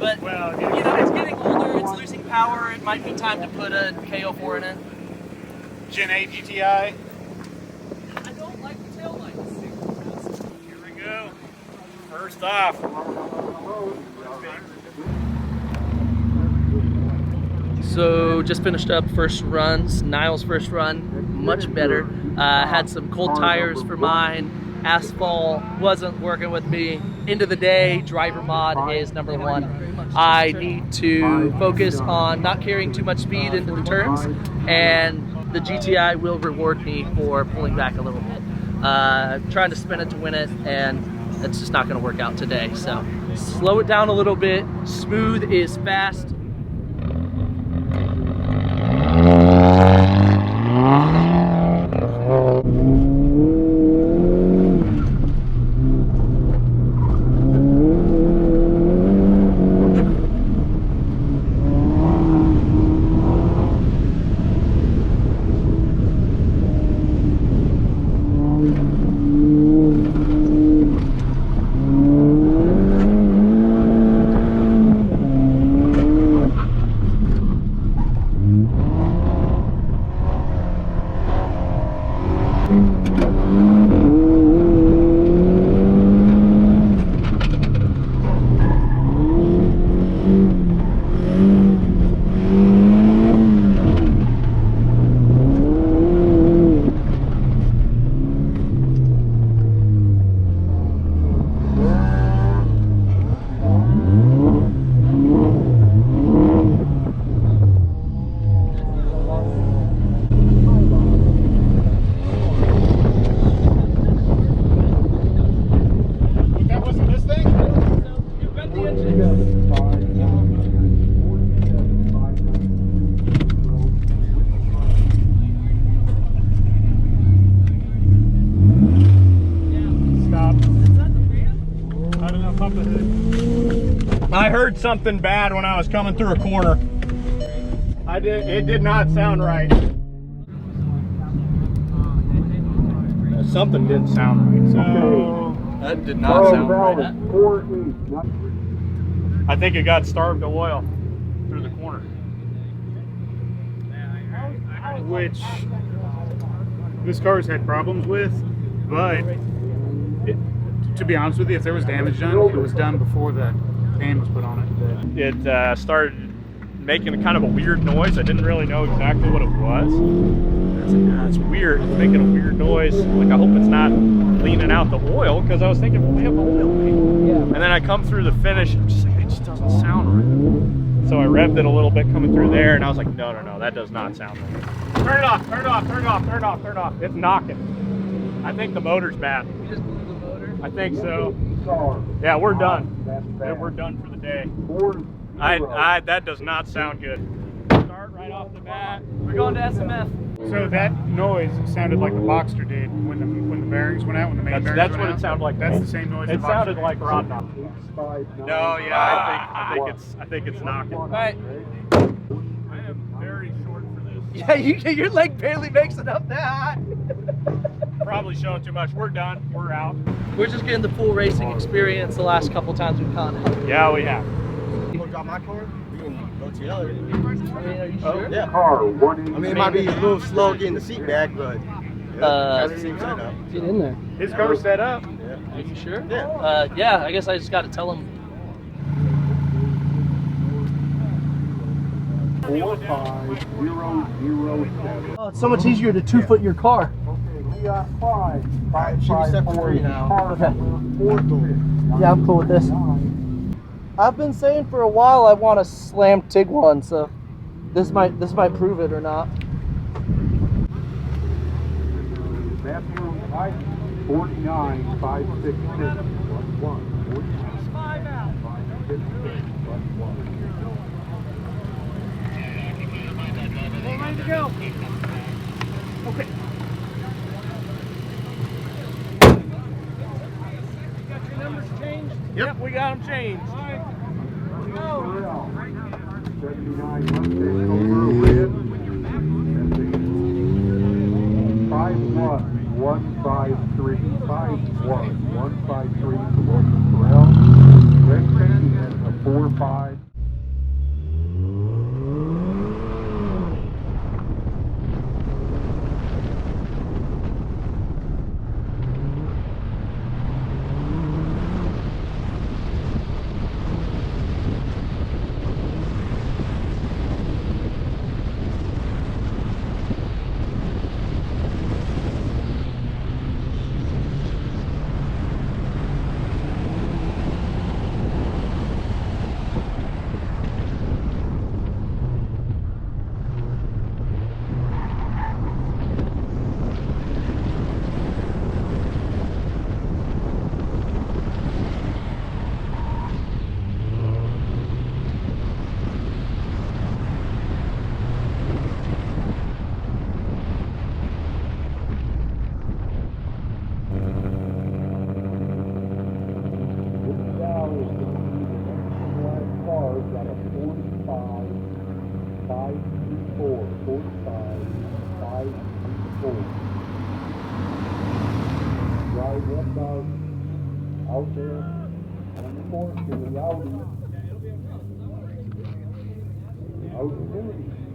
But, well, you know, it's getting older, it's losing power, it might be time to put a KO4 in it. Gen 8 GTI. I don't like the tail lights. Here we go. First off. So just finished up first runs, Niall's first run, much better. Had some cold tires for mine, asphalt wasn't working with me. End of the day, driver mod is number one. I need to focus on not carrying too much speed into the turns, and the GTI will reward me for pulling back a little bit. Trying to spin it to win it, and it's just not gonna work out today. So slow it down a little bit, smooth is fast. I heard something bad when I was coming through a corner. It did not sound right. Something didn't sound right. So that did not sound right. I think it got starved of oil through the corner. Which this car's had problems with, but to be honest with you, if there was damage done, it was done before the pan was put on it. It started making kind of a weird noise. I didn't really know exactly what it was. It's weird. It's making a weird noise. Like, I hope it's not leaning out the oil, because I was thinking, well, we have the oil leak. Yeah. And then I come through the finish, and just like, it just doesn't sound right. So I revved it a little bit coming through there, and I was like, no, that does not sound right. Turn it off, turn it off, turn it off, turn it off, turn it off. It's knocking. I think the motor's bad. You just blew the motor? I think so. Yeah, we're done. We're done for the day. That does not sound good. Start right off the bat. We're going to SMF. So that noise sounded like the Boxster did when the bearings went out, when the main bearings went out. That's what it sounded like. That's the same noise. It sounded like rod knock. No, yeah, I think it's knocking. All right. I am very short for this. Yeah, your leg barely makes it up that. Probably showing too much. We're done. We're out. We're just getting the full racing experience the last couple times we've gone out. Yeah, we have. You want to drop my car? We can go to the other. I mean, are you sure? Yeah. I mean, it might be a little slow getting the seat back, but that's the same setup. Get in there. His car's set up. Yeah. Are you sure? Yeah. Yeah, I guess I just got to tell him. 45007. Oh, it's so much easier to 2-foot your car. We got 5. Should be set for 3 now. Okay. 4 gold. Yeah, I'm cool with this. I've been saying for a while I want a slam TIG one, so this might prove it or not. Bathroom height 49,566. 5 out. We're ready to go. Okay. Got your numbers changed? Yep, we got them changed. All right. 79 Mustang over red. 51153. 51153 for Corral. Red Candy has a 45. 534, 45, 534. Drive westbound out there on the course to the Audi. Audi.